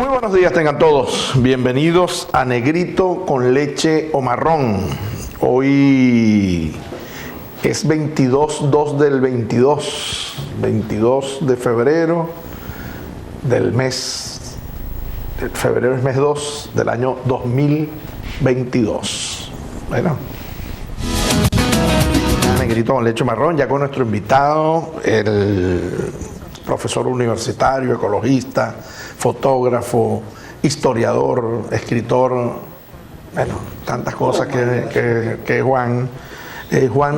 Muy buenos días tengan todos, bienvenidos a Negrito con leche o marrón. Hoy es 22 del 22 de febrero del mes, febrero es mes 2 del año 2022. Bueno, Negrito con leche o marrón, ya con nuestro invitado, el profesor universitario, ecologista, fotógrafo, historiador, escritor, bueno, tantas cosas que Juan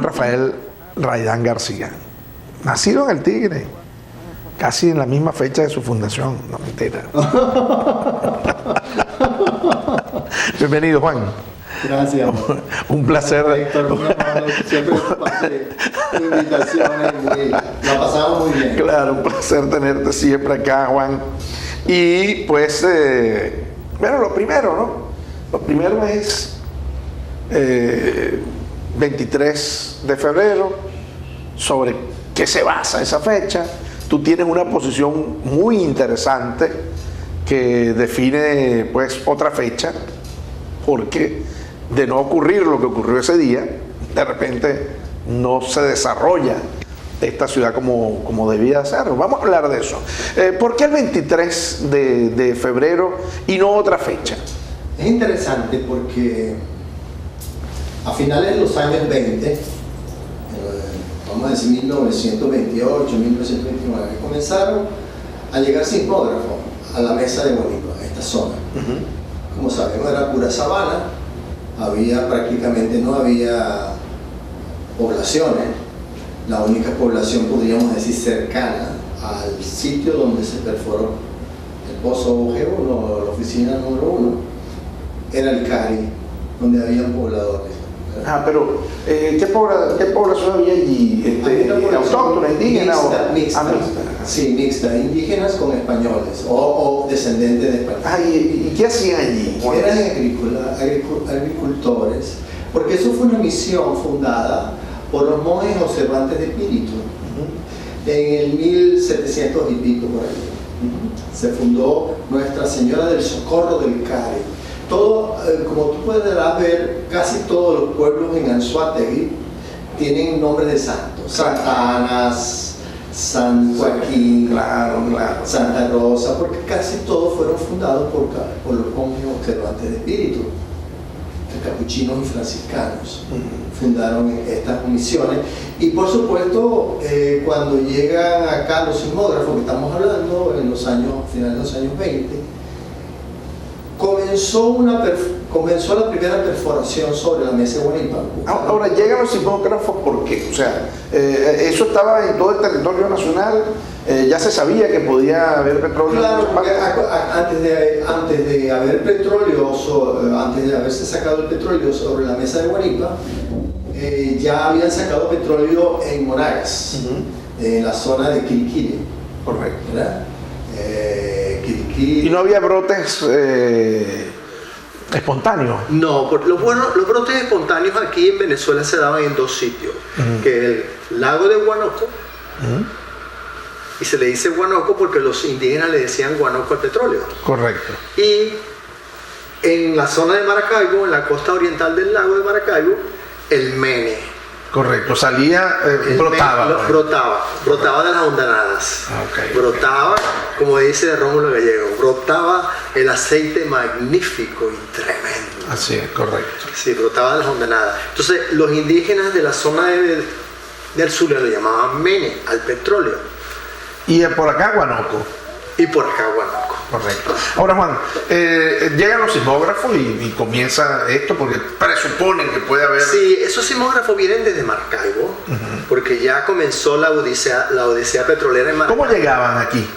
Rafael Raidán García. Nacido en El Tigre, casi en la misma fecha de su fundación, no mentira. Bienvenido, Juan. Gracias. Un placer. Héctor, siempre tu invitaciones, la pasamos muy bien. Claro, un placer tenerte siempre acá, Juan. Y pues, bueno, lo primero, ¿no? Lo primero es 23 de febrero, sobre qué se basa esa fecha. Tú tienes una posición muy interesante que define, pues, otra fecha, porque de no ocurrir lo que ocurrió ese día, de repente no se desarrolla esta ciudad como debía ser. Vamos a hablar de eso. ¿Por qué el 23 de febrero y no otra fecha? Es interesante porque a finales de los años 20, vamos a decir 1928, 1929, comenzaron a llegar sismógrafos a la mesa de Guanipa, a esta zona. Como sabemos, era pura sabana, prácticamente no había poblaciones. La única población, podríamos decir, cercana al sitio donde se perforó el pozo G1, la oficina número 1, era el Cari, donde habían pobladores. Pero ¿qué población había allí? ¿Autóctona, indígena? Mixta. Sí, mixta, indígenas con españoles o descendentes de españoles. ¿Y qué hacían allí? Eran agricultores, porque eso fue una misión fundada por los monjes observantes de espíritu. En el 1700 y pico por ahí se fundó Nuestra Señora del Socorro del Cari. Todo, como tú puedes ver, casi todos los pueblos en Anzoátegui tienen nombres de santos. Santa Ana, San Joaquín, claro. Santa Rosa, porque casi todos fueron fundados por los monjes observantes de espíritu. Capuchinos y franciscanos fundaron estas misiones, y por supuesto cuando llegan acá los sismógrafos que estamos hablando en los años finales de los años 20, comenzó la primera perforación sobre la mesa de Guanipa. Ahora llegan los sismógrafos, ¿por qué? O sea, eso estaba en todo el territorio nacional. Ya se sabía que podía haber petróleo. Claro, porque antes de haber petróleo, antes de haberse sacado el petróleo sobre la mesa de Guanipa, ya habían sacado petróleo en Monagas, en la zona de Quiriquiri. Correcto. ¿Verdad? ¿Y no había brotes espontáneos? No, los brotes espontáneos aquí en Venezuela se daban en dos sitios, que el lago de Guanoco, y se le dice Guanoco porque los indígenas le decían Guanoco al petróleo. Correcto. Y en la zona de Maracaibo, en la costa oriental del lago de Maracaibo, el Mene. Correcto, salía, brotaba de las hondanadas. Okay. Brotaba, como dice Rómulo Gallego, brotaba el aceite magnífico y tremendo. Así es, correcto. Sí, brotaba de las hondanadas. Entonces, los indígenas de la zona del sur le llamaban Mene al petróleo. Y por acá Guanoco. Y por acá Guanoco. Correcto. Ahora, Juan, llegan los sismógrafos y comienza esto, porque presuponen que puede haber... Sí, esos sismógrafos vienen desde Maracaibo, porque ya comenzó la odisea petrolera en Maracaibo. ¿Cómo llegaban aquí?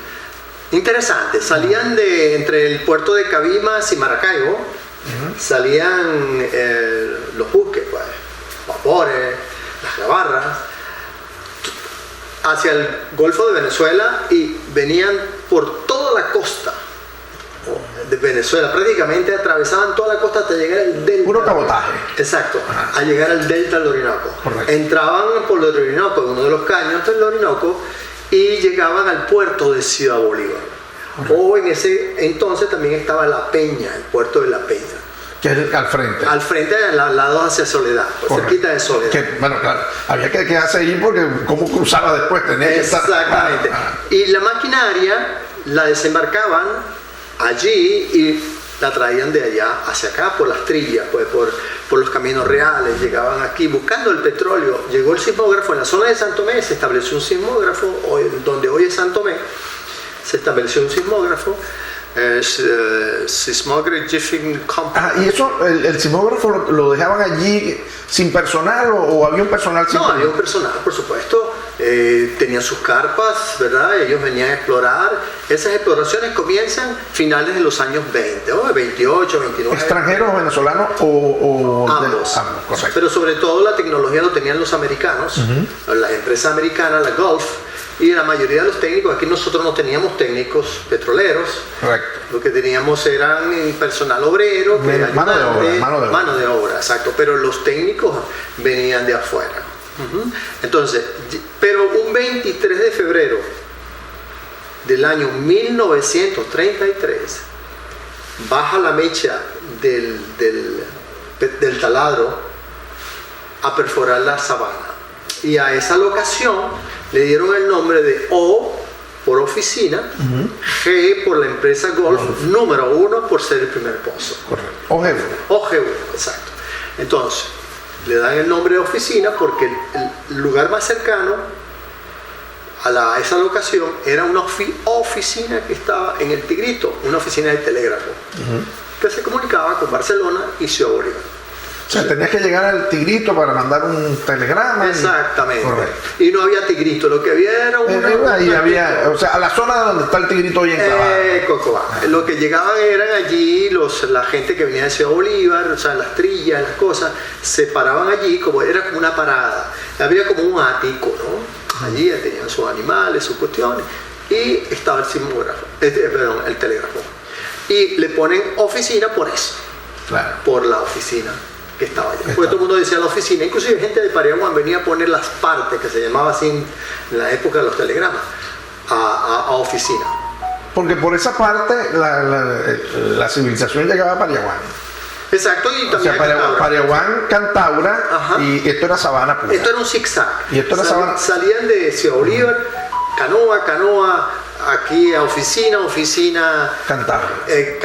Interesante, salían entre el puerto de Cabimas y Maracaibo, salían los buques, pues, vapores, las gabarras, hacia el Golfo de Venezuela, y venían por toda la costa de Venezuela, prácticamente atravesaban toda la costa hasta llegar al delta. Puro cabotaje. Exacto, a llegar al delta del Orinoco. Correcto. Entraban por el Orinoco, uno de los caños del Orinoco, y llegaban al puerto de Ciudad Bolívar. O en ese entonces también estaba La Peña, el puerto de La Peña. Que es al frente. Al frente, al lado hacia Soledad, pues cerquita de Soledad. Que, bueno, claro, había que quedarse ahí porque cómo cruzaba después, tenía que estar. Exactamente. Y la maquinaria la desembarcaban allí y la traían de allá hacia acá por las trillas, pues por los caminos reales, llegaban aquí buscando el petróleo. Llegó el sismógrafo en la zona de San Tomé, se estableció un sismógrafo, donde hoy es San Tomé, se estableció un sismógrafo. Seismography Company. ¿Y eso, el sismógrafo lo dejaban allí sin personal o había un personal sin? No, había un personal, por supuesto. Tenían sus carpas, ¿verdad? Ellos venían a explorar. Esas exploraciones comienzan finales de los años 20, ¿no? 28, 29. ¿Extranjeros o venezolanos o ambos? Ambos, correcto. Pero sobre todo la tecnología lo tenían los americanos, la empresa americana, la Gulf. Y la mayoría de los técnicos, aquí nosotros no teníamos técnicos petroleros. Correcto. Lo que teníamos eran personal obrero, mano de obra, exacto. Pero los técnicos venían de afuera. Entonces, pero un 23 de febrero del año 1933, baja la mecha del taladro a perforar la sabana. Y a esa locación le dieron el nombre de O por oficina, G por la empresa Gulf, número 1 por ser el primer pozo. Correcto. OG1, exacto. Entonces, le dan el nombre de oficina porque el lugar más cercano a esa locación era una oficina que estaba en el Tigrito, una oficina de telégrafo, que se comunicaba con Barcelona y Ciudad Bolívar. O sea, tenías que llegar al Tigrito para mandar un telegrama. Exactamente. Correcto. Y no había Tigrito, lo que había era o sea, a la zona donde está el Tigrito hoy enclavado. Lo que llegaban eran allí la gente que venía de Ciudad Bolívar, o sea, las trillas, las cosas, se paraban allí, era como una parada. Había como un ático, ¿no? Allí tenían sus animales, sus cuestiones, y estaba el sismógrafo, el telégrafo. Y le ponen oficina por eso. Claro. Por la oficina que estaba allá. Porque todo el mundo decía la oficina, inclusive gente de Pariaguán venía a poner las partes, que se llamaba así en la época de los telegramas, a oficina. Porque por esa parte la civilización llegaba a Pariaguán. Exacto, y también Pariaguán, Cantaura, y esto era sabana pura. Esto era un zigzag. Y esto era sabana. Salían de Ciudad Bolívar, canoa, aquí a oficina. Cantaura.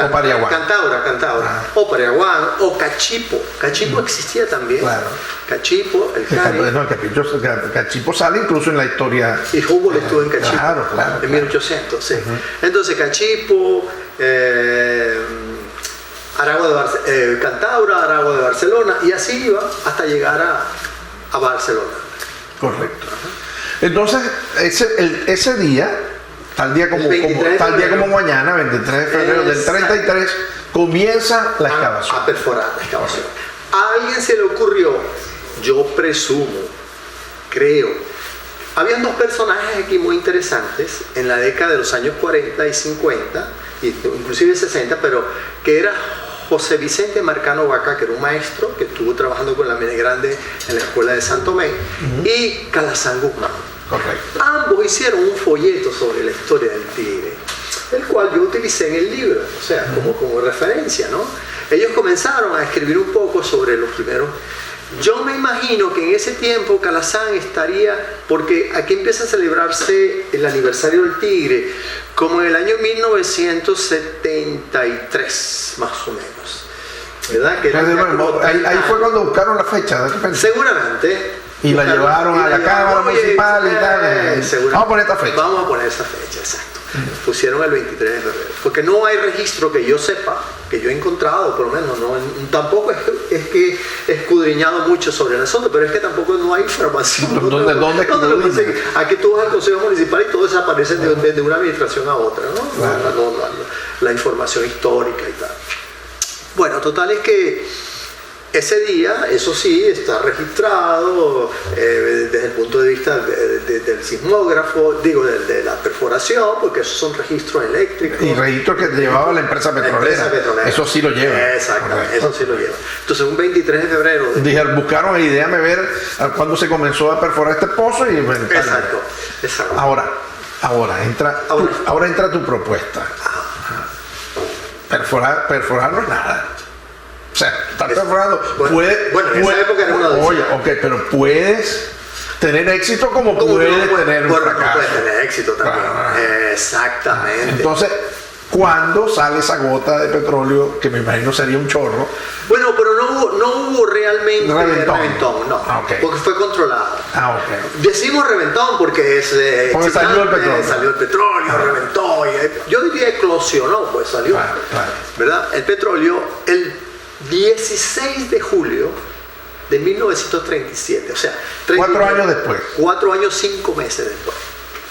O Pariaguán. Cantaura. O Pariaguán, o Cachipo. Cachipo existía también. Claro. Cachipo, el Cachipo sale incluso en la historia. Y Humboldt estuvo en Cachipo. Claro. En 1800, sí. Entonces, Cachipo, Cantaura, Aragua de Barcelona, y así iba hasta llegar a Barcelona. Correcto. Entonces, ese día, tal día como mañana, 23 de febrero del 33, comienza la excavación. A perforar la excavación. A alguien se le ocurrió, yo presumo, creo, habían dos personajes aquí muy interesantes en la década de los años 40 y 50, inclusive 60, pero que era José Vicente Marcano Vaca, que era un maestro que estuvo trabajando con la Mene Grande en la escuela de San Tomé, y Calazán Guzmán. Correcto. Ambos hicieron un folleto sobre la historia del Tigre, el cual yo utilicé en el libro, o sea, como referencia, ¿no? Ellos comenzaron a escribir un poco sobre los primeros. Yo me imagino que en ese tiempo Calazán estaría, porque aquí empieza a celebrarse el aniversario del Tigre, como en el año 1973, más o menos. ¿Verdad? Que ahí fue cuando buscaron la fecha, ¿de repente? Seguramente. Y la llevaron a la Cámara Municipal y tal. Vamos a poner esta fecha. Vamos a poner esta fecha, exacto. Pusieron el 23 de febrero. Porque no hay registro que yo sepa, que yo he encontrado, por lo menos. No, tampoco es que he escudriñado mucho sobre el asunto, pero es que tampoco no hay información. ¿Dónde aquí tú vas al Consejo Municipal y todo desaparece de una administración a otra, ¿no? Claro. La información histórica y tal. Bueno, total es que ese día, eso sí, está registrado desde el punto de vista del sismógrafo, de la perforación, porque esos son registros eléctricos. Y registros que llevaba la empresa petrolera. Eso sí lo lleva. Exactamente, eso sí lo lleva. Entonces, un 23 de febrero. Dijeron, buscaron ahí, déjame ver cuándo se comenzó a perforar este pozo y... Exacto. Ahora entra tu propuesta. perforar no es nada. O sea, estar perforando. Bueno, en esa época era una odisea. Oye, ok, pero puedes tener éxito como puedes tener un fracaso. No puedes tener éxito también. Exactamente. Entonces, ¿cuándo sale esa gota de petróleo, que me imagino sería un chorro? Bueno, pero no hubo realmente reventón, no, okay. Porque fue controlado. Okay. Decimos reventón porque porque salió el petrólio, reventó, yo diría eclosionó, pues salió, claro. ¿Verdad? El petróleo, el 16 de julio de 1937, o sea, 4 años después. 4 años, 5 meses después.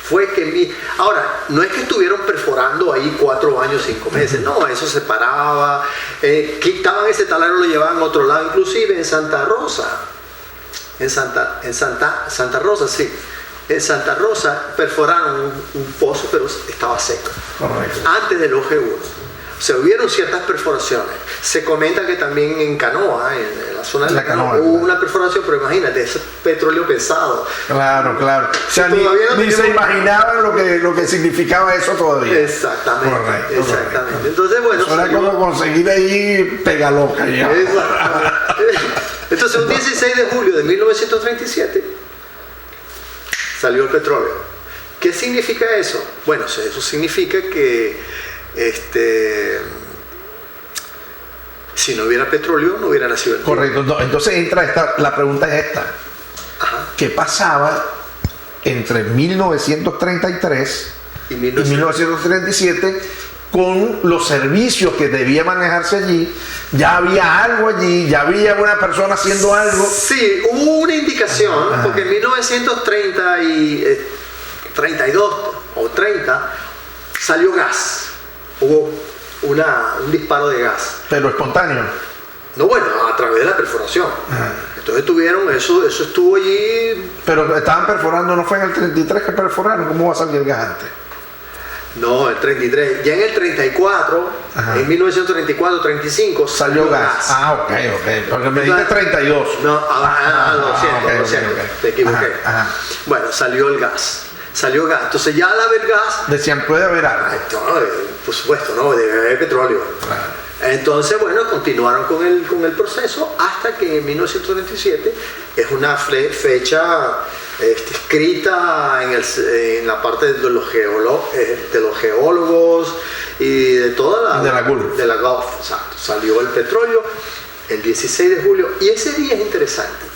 Fue que ahora, no es que estuvieron perforando ahí 4 años, 5 meses, no, eso se paraba, quitaban ese taladro, lo llevaban a otro lado, inclusive en Santa Rosa, en Santa Rosa perforaron un pozo, pero estaba seco, antes del OG1. O sea, hubieron ciertas perforaciones. Se comenta que también en Canoa, en la zona de la Canoa, hubo una perforación, pero imagínate, ese petróleo pesado. Claro. O sea, ni se imaginaban lo que significaba eso todavía. Exactamente. Correcto. Entonces, bueno. Eso era como conseguir ahí pegaloca ya. Entonces, un 16 de julio de 1937 salió el petróleo. ¿Qué significa eso? Bueno, eso significa que si no hubiera petróleo, no hubiera nacido el mundo. Correcto. No, entonces la pregunta es esta. Ajá. ¿Qué pasaba entre 1933 y 1937 con los servicios que debía manejarse allí? ¿Ya había algo allí? ¿Ya había una persona haciendo algo? Sí, hubo una indicación, porque en 1932 o 30 salió gas. Hubo un disparo de gas. Pero espontáneo. No, bueno, a través de la perforación. Entonces tuvieron eso estuvo allí. Pero estaban perforando, ¿no fue en el 33 que perforaron? ¿Cómo va a salir el gas antes? No, el 33. Ya en el 34, en 1934, 35, salió gas. Ok. Porque me dijiste 32. No, lo siento. Te equivoqué. Bueno, salió el gas. Entonces ya al haber gas... Decían, puede haber agua. Por supuesto, no, debe haber petróleo. Claro. Entonces, bueno, continuaron con el proceso hasta que en 1937 es una fecha escrita en la parte de los geólogos y de toda de la Gulf. De la Gulf, exacto. Salió el petróleo el 16 de julio y ese día es interesante.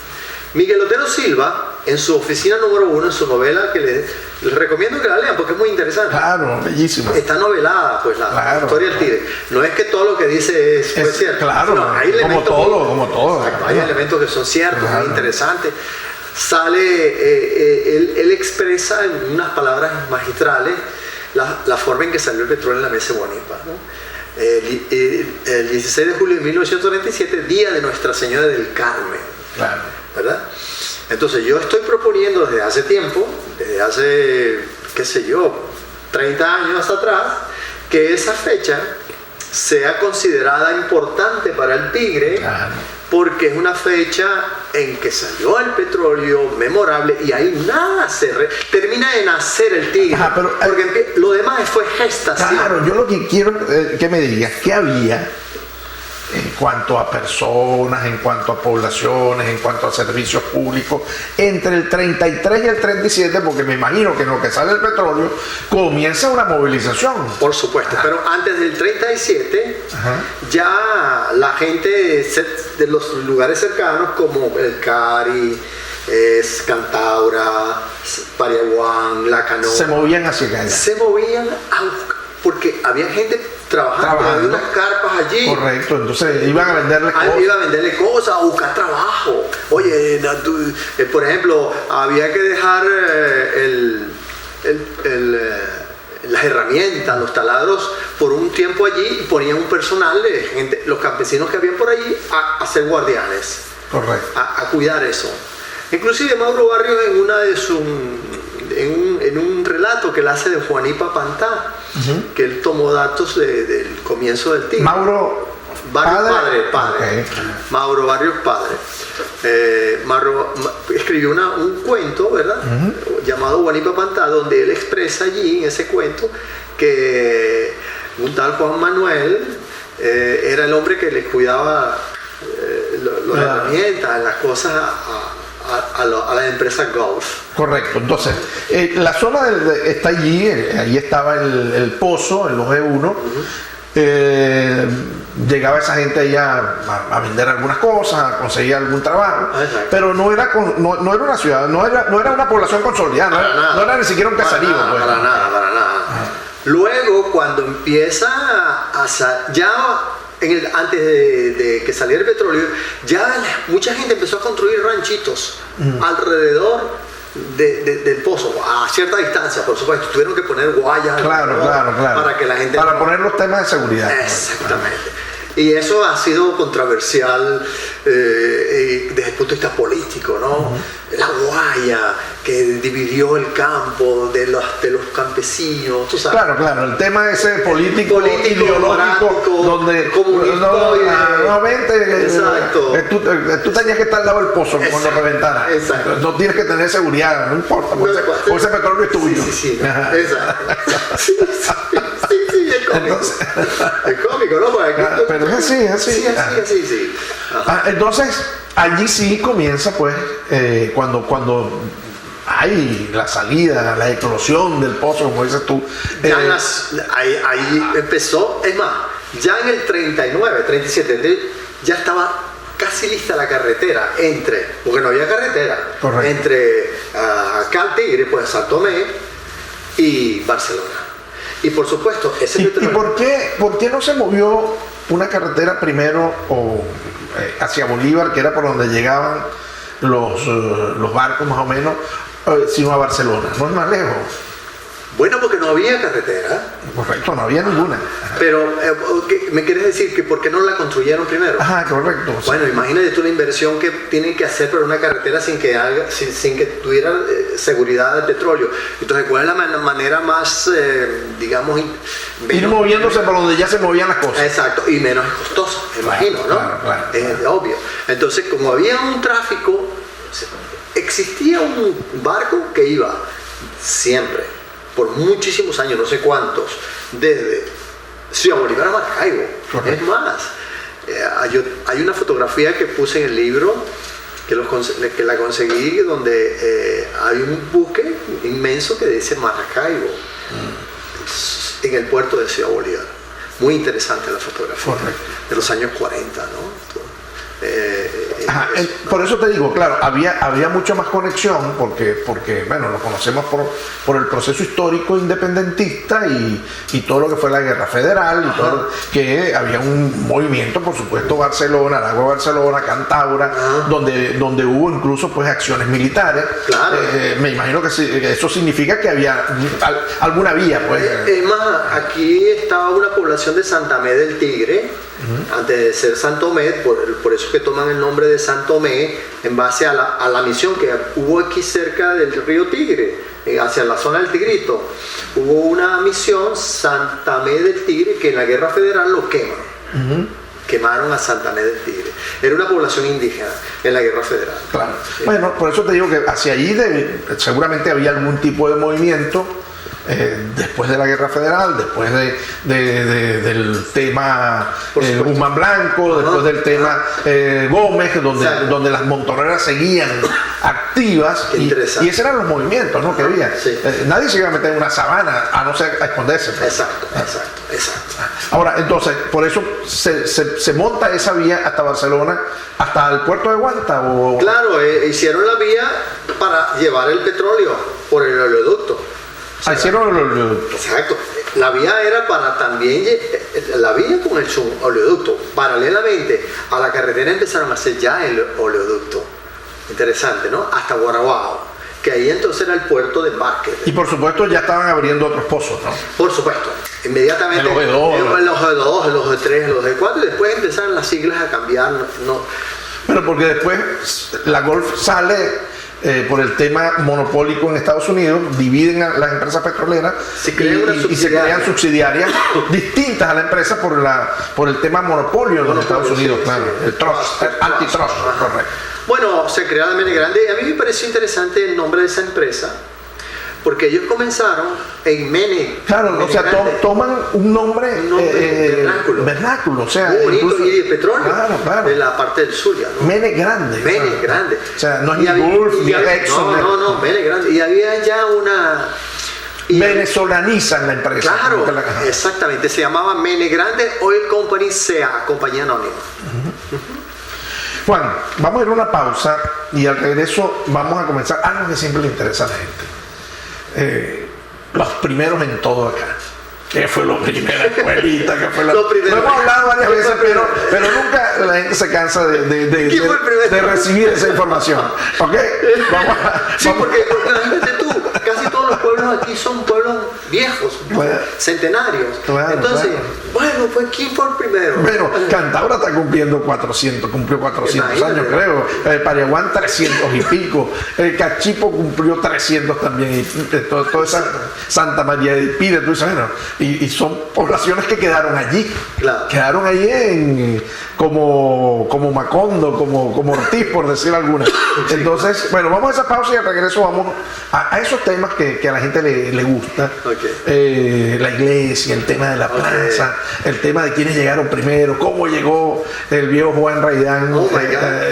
Miguel Otero Silva, en su oficina número 1, en su novela, que les recomiendo que la lean porque es muy interesante. Claro, bellísimo. Está novelada, pues, la historia del Tigre. No es que todo lo que dice es cierto. Claro, no, hay como todo. Exacto, hay elementos que son ciertos, muy interesantes. Él expresa en unas palabras magistrales la forma en que salió el petróleo en la mesa de Guanipa, ¿no? El 16 de julio de 1937, día de Nuestra Señora del Carmen. Claro. ¿Verdad? Entonces yo estoy proponiendo desde hace tiempo, desde hace, 30 años atrás, que esa fecha sea considerada importante para el Tigre, claro, porque es una fecha en que salió el petróleo memorable y ahí termina de nacer el Tigre. Porque lo demás fue gestación. Claro, yo lo que quiero que me digas, ¿qué había en cuanto a personas, en cuanto a poblaciones, en cuanto a servicios públicos, entre el 33 y el 37? Porque me imagino que en lo que sale el petróleo comienza una movilización. Por supuesto, pero antes del 37 ya la gente de los lugares cercanos como el Cari, Cantaura, Pariaguán, La Canoa, se movían hacia acá. Se movían porque había gente trabajando en unas carpas allí. Correcto, entonces iban a venderle cosas. Iban a venderle cosas, a buscar trabajo. Oye, por ejemplo, había que dejar las herramientas, los taladros, por un tiempo allí y ponían un personal de gente, los campesinos que habían por allí, a ser guardianes. Correcto. A cuidar eso. Inclusive Mauro Barrios en un relato que él hace de Juanipa Pantá, que él tomó datos del comienzo del Tigre. Mauro, Barrios Padre. Okay. Mauro Barrios Padre. Escribió un cuento, ¿verdad? Llamado Guanipapantá, donde él expresa allí en ese cuento que un tal Juan Manuel era el hombre que les cuidaba las herramientas, las cosas a las empresas Gulf. Correcto. Entonces, la zona está allí, allí estaba el pozo, el OG1. Llegaba esa gente allá a vender algunas cosas, a conseguir algún trabajo, pero no era una ciudad, no era una población consolidada, no era ni siquiera un caserío. Para nada. Luego, cuando empieza antes de que saliera el petróleo, ya mucha gente empezó a construir ranchitos alrededor del pozo, a cierta distancia, por supuesto. Tuvieron que poner guayas claro. para que la gente... Para poner los temas de seguridad. Exactamente. Y eso ha sido controversial desde el punto de vista político, ¿no? La guaya que dividió el campo de los campesinos, tú sabes. Claro, el tema ese político ideológico, donde nuevamente tú tenías que estar al lado del pozo cuando reventara. Exacto. No tienes que tener seguridad, no importa, porque ese petróleo es tuyo. Sí, exacto. Sí, es cómico. Entonces, es cómico, ¿no? Pero es así. Sí. Entonces, allí sí comienza, pues, cuando hay la salida, la eclosión del pozo, como dices tú. Ahí empezó, es más, ya en el 39, 37, ya estaba casi lista la carretera porque no había carretera, entre acá al Tigre, pues San Tomé y Barcelona. Y por supuesto, ¿Y por qué no se movió una carretera primero hacia Bolívar, que era por donde llegaban los barcos más o menos, sino a Barcelona? No es más lejos. Bueno, porque no había carretera. Correcto, no había ninguna. Pero, ¿me quieres decir que por qué no la construyeron primero? Ajá, correcto. Bueno, imagínate tú la inversión que tienen que hacer para una carretera sin que tuviera seguridad de petróleo. Entonces, ¿cuál es la manera más, digamos... Ir moviéndose por donde ya se movían las cosas. Exacto, y menos costosa, me imagino, ¿no? Claro. Es obvio. Entonces, como había un tráfico, existía un barco que iba siempre, por muchísimos años, no sé cuántos, desde Ciudad Bolívar a Maracaibo. Es más, hay una fotografía que puse en el libro, que la conseguí, donde hay un buque inmenso que dice Maracaibo, en el puerto de Ciudad Bolívar. Muy interesante la fotografía, de los años 40, ¿no? Por eso te digo, claro, había mucha más conexión porque bueno, lo conocemos por el proceso histórico independentista y todo lo que fue la Guerra Federal, y todo que había un movimiento, por supuesto, Barcelona, Aragua, Barcelona, Cantabra, donde hubo incluso pues acciones militares. Claro. Me imagino que eso significa que había alguna vía, pues. Es más, aquí estaba una población de Santa Mé del Tigre, antes de ser Santo Tomé, por eso que toman el nombre de Santo Tomé, en base a la misión que hubo aquí cerca del río Tigre, hacia la zona del Tigrito. Hubo una misión, Santa Mé del Tigre, que en la Guerra Federal lo queman. Quemaron a Santa Mé del Tigre. Era una población indígena en la Guerra Federal. Claro. Bueno, por eso te digo que hacia allí seguramente había algún tipo de movimiento. Después de la Guerra Federal, después del tema Guzmán Blanco, después del tema Gómez, donde las montoneras seguían activas, y esos eran los movimientos, ¿no? Que había. Nadie se iba a meter en una sabana a no ser a esconderse. Exacto. Ahora, entonces, por eso se monta esa vía hasta Barcelona, hasta el puerto de Guanta. Claro, hicieron la vía para llevar el petróleo por el oleoducto. Hicieron el oleoducto. Exacto. La vía era para también, la vía con el oleoducto. Paralelamente a la carretera empezaron a hacer ya el oleoducto. Interesante, ¿no? Hasta Guaraguao, que ahí entonces era el puerto de embarque. Y por supuesto ya estaban abriendo otros pozos, ¿no? Por supuesto. Inmediatamente. El OG2. Los G2, los G3, los G4, y después empezaron las siglas a cambiar. Bueno, porque después la Gulf sale por el tema monopólico en Estados Unidos, dividen a las empresas petroleras y se crean subsidiarias distintas a la empresa por el tema monopolio en los Estados Unidos, sí, claro, sí, el trust, antitrust, correcto. Bueno, se creó la Mene Grande. A mí me pareció interesante el nombre de esa empresa, porque ellos comenzaron en Mene. Claro, Mene o sea, toman un nombre vernáculo, o sea, muy bonito, incluso, y de petróleo, claro, de la parte del Zulia, ¿no? Mene Grande. Mene Grande. O sea, no es ni Gulf, ni Exxon. No, Mene Grande. Y había ya una... venezolanizan la empresa. Claro, exactamente. Se llamaba Mene Grande Oil Company CA, compañía anónima. Juan, vamos a ir a una pausa y al regreso vamos a comenzar algo que siempre le interesa a la gente. Los primeros en todo acá. ¿Qué fue lo primera escuelita? ¿Qué fue lo hemos hablado varias veces, pero nunca la gente se cansa de recibir esa información. ¿Ok? Sí, porque imagínate tú, casi todos los pueblos aquí son pueblos viejos, centenarios. Entonces, bueno, pues ¿quién fue el primero? Bueno, Cantabria está cumplió 400 años, creo. Pariaguán 300 y pico. Cachipo cumplió 300 también. Y toda esa Santa María de Pide, tú dices, bueno, y son poblaciones que quedaron allí. Claro. Quedaron allí como Macondo, como Ortiz, por decir alguna. Entonces, bueno, vamos a esa pausa y al regreso vamos a esos temas que a la gente le gusta. Okay. La iglesia, el tema de la plaza, el tema de quiénes llegaron primero, cómo llegó el viejo Juan Raidán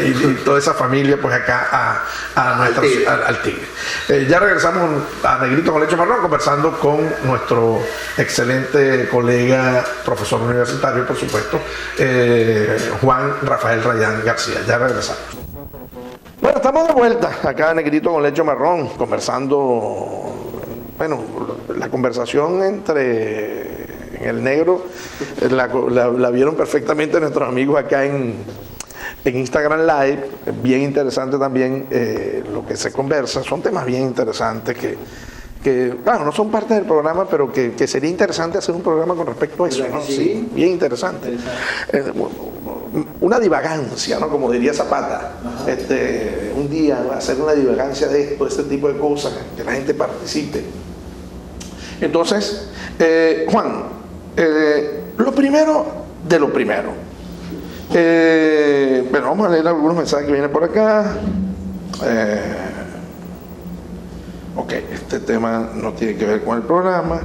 y toda esa familia pues acá al Tigre. Ya regresamos a Negrito con Leche Marrón conversando con nuestro excelente colega, profesor universitario por supuesto, Juan Rafael Raidán García. Ya regresamos. Bueno, estamos de vuelta acá en Negrito con Leche Marrón, conversando, bueno, la conversación entre el negro, la vieron perfectamente nuestros amigos acá en Instagram Live, bien interesante también lo que se conversa, son temas bien interesantes que claro, no son parte del programa, pero que sería interesante hacer un programa con respecto a eso, ¿no? Sí, bien interesante. Una divagancia, ¿no? Como diría Zapata, un día hacer una divagancia de esto, este tipo de cosas, que la gente participe. Entonces, Juan, lo primero de lo primero. Bueno, vamos a leer algunos mensajes que vienen por acá. Ok, este tema no tiene que ver con el programa.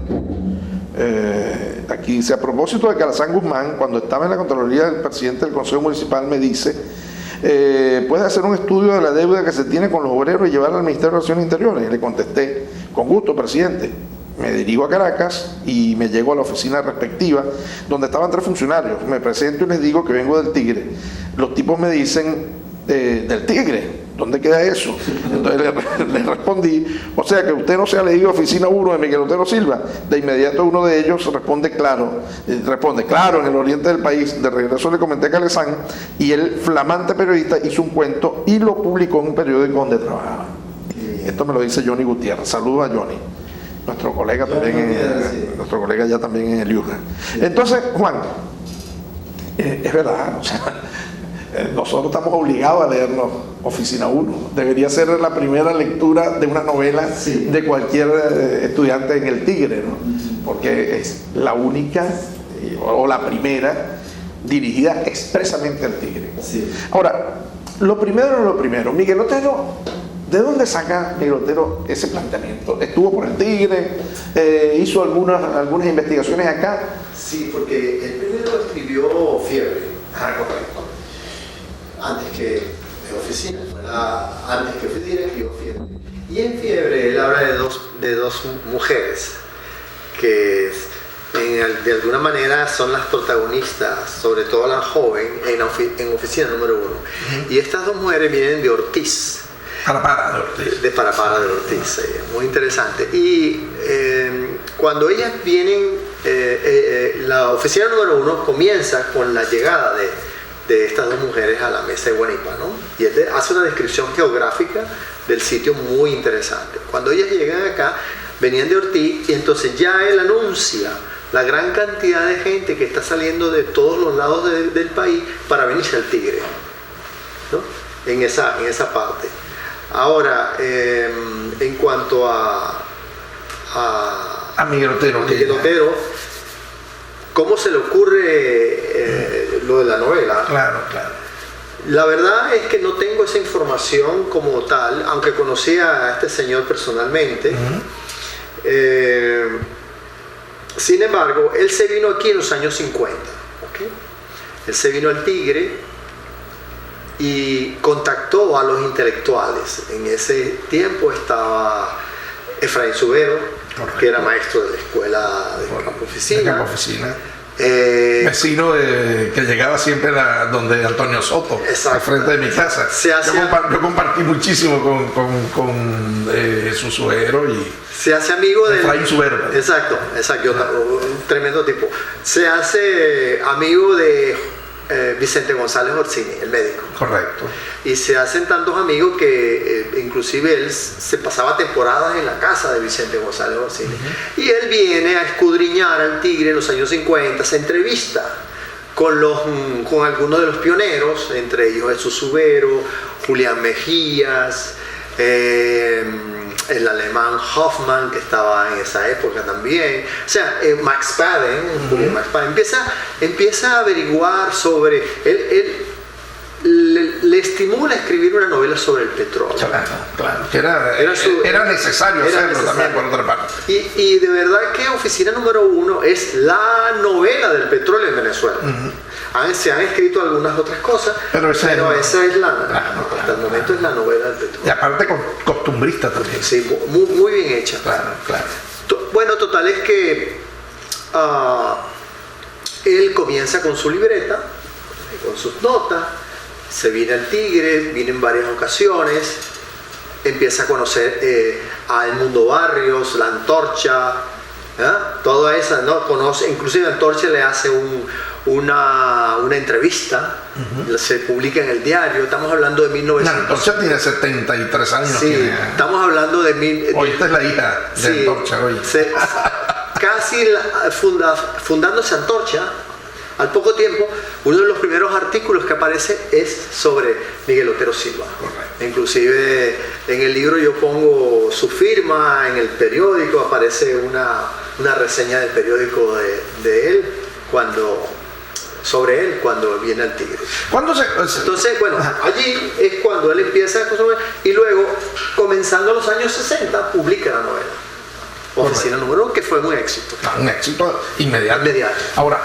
Aquí dice, a propósito de Calazán Guzmán, cuando estaba en la Contraloría del presidente del Consejo Municipal me dice, ¿puede hacer un estudio de la deuda que se tiene con los obreros y llevarla al Ministerio de Relaciones Interiores? Y le contesté, con gusto, presidente. Me dirijo a Caracas y me llego a la oficina respectiva donde estaban 3 funcionarios. Me presento y les digo que vengo del Tigre. Los tipos me dicen, ¿del Tigre? ¿Dónde queda eso? Entonces le respondí, o sea que usted no se ha leído Oficina 1 de Miguel Otero Silva. De inmediato uno de ellos responde, claro, en el oriente del país. De regreso le comenté a Calazán y el flamante periodista hizo un cuento y lo publicó en un periódico donde trabajaba. Esto me lo dice Johnny Gutiérrez. Saludos a Johnny, nuestro colega también, nuestro colega ya también en el Yuja. Entonces, Juan, es verdad, o sea, nosotros estamos obligados a leernos Oficina 1. Debería ser la primera lectura de una novela de cualquier estudiante en el Tigre, ¿no? Porque es la única o la primera dirigida expresamente al Tigre. Sí. Ahora, lo primero, Miguel Otero, ¿de dónde saca Miguel Otero ese planteamiento? ¿Estuvo por el Tigre? ¿Hizo algunas investigaciones acá? Sí, porque el primero escribió Fiebre. Correcto. Antes que Oficina, antes que Oficina escribió Fiebre. Y en Fiebre él habla de dos mujeres que de alguna manera son las protagonistas, sobre todo la joven, en Oficina número 1. Y estas 2 mujeres vienen de Ortiz. Parapara de Ortiz. De Parapara de Ortiz, muy interesante. Y cuando ellas vienen, la Oficina número 1 comienza con la llegada de estas 2 mujeres a la mesa de Guanipa, ¿no? Y él hace una descripción geográfica del sitio muy interesante. Cuando ellas llegan acá, venían de Ortiz y entonces ya él anuncia la gran cantidad de gente que está saliendo de todos los lados del país para venirse al Tigre, ¿no? En esa parte. Ahora, en cuanto a Miguel Otero. Miguel Otero, ¿cómo se le ocurre lo de la novela? Claro. La verdad es que no tengo esa información como tal, aunque conocía a este señor personalmente. Sin embargo, él se vino aquí en los años 50. ¿Okay? Él se vino al Tigre y contactó a los intelectuales. En ese tiempo estaba Efraín Subero, que era maestro de la escuela de Campo Oficina. Vecino que llegaba siempre donde Antonio Soto, al frente de mi casa. Yo compartí muchísimo con Jesús Subero y se hace amigo de Efraín Subero. Exacto, un tremendo tipo. Se hace amigo de Vicente González Orsini, el médico. Correcto. Y se hacen tantos amigos que inclusive él se pasaba temporadas en la casa de Vicente González Orsini. Y él viene a escudriñar al Tigre en los años 50, se entrevista con algunos de los pioneros, entre ellos Jesús Subero, Julián Mejías, el alemán Hoffman, que estaba en esa época también, o sea, Max Paden, Max Paden empieza a averiguar sobre él le estimula a escribir una novela sobre el petróleo. Claro, que era necesario hacerlo también, por otra parte. Y de verdad que Oficina Número 1 es la novela del petróleo en Venezuela. Se han escrito algunas otras cosas, pero esa es hasta el momento es la novela del petróleo. Y aparte costumbrista también. Sí, muy bien hecha. Claro. Bueno, total es que él comienza con su libreta, con sus notas, se viene al Tigre, viene en varias ocasiones, empieza a conocer a El Mundo Barrios, La Antorcha, toda esa, ¿no? Conoce, inclusive Antorcha le hace una entrevista, se publica en el diario. Estamos hablando de 1900. Antorcha tiene 73 años. Sí, estamos hablando de hoy esta es la hija de Antorcha hoy. Casi fundándose Antorcha, al poco tiempo, uno de los primeros artículos que aparece es sobre Miguel Otero Silva. Correcto. Inclusive en el libro yo pongo su firma, en el periódico aparece una reseña del periódico de él sobre él cuando viene al Tigre. Entonces, bueno, allí es cuando él empieza a consumir, y luego, comenzando los años 60, publica la novela Oficina Número 1, que fue un éxito. Un éxito inmediato. Ahora,